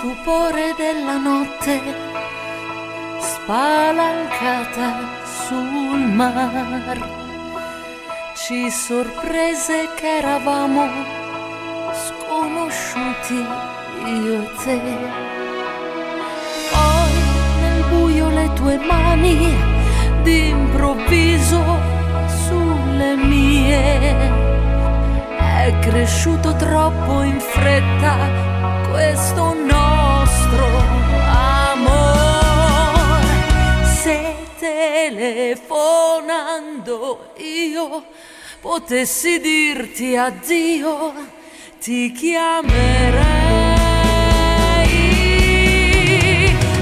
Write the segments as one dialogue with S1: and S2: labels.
S1: stupore della notte spalancata sul mar ci sorprese che eravamo sconosciuti io e te. Poi nel buio le tue mani d'improvviso sulle mie. È cresciuto troppo in fretta questo nostro amore. Se telefonando io potessi dirti addio, ti chiamerei.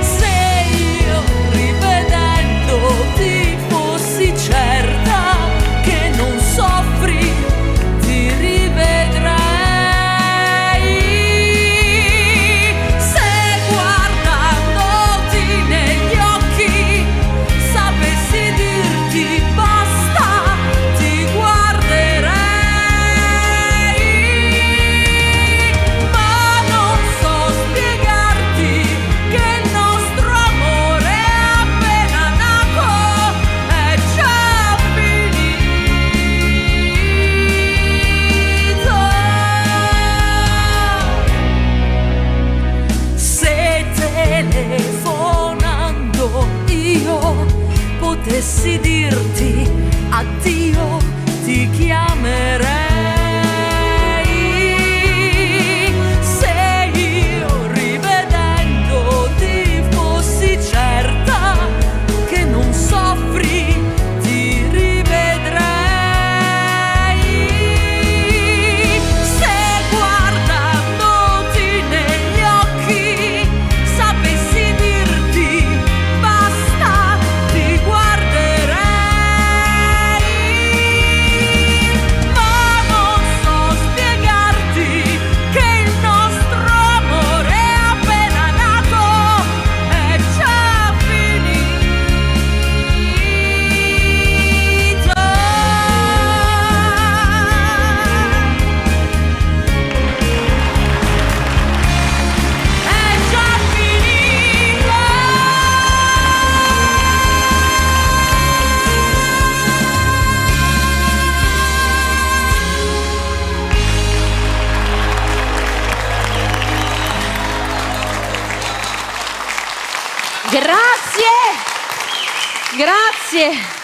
S1: Se io rivedendoti fossi certa che non soffri, ti rivedrei. Se guardandoti negli occhi sapessi dirti basta, ti guarderei. Ma non so spiegarti che il nostro amore è appena nato, è già finito. Se telefonando io potessi dirti addio, ti chiamerei. Se io rivedendoti fossi certa che non soffri, ti rivedrei. Se guardandoti negli occhi sapessi dirti basta, ti guarderei. Ma non so spiegarti che il nostro amore è appena nato, è già finito. È già finito.
S2: Grazie, grazie.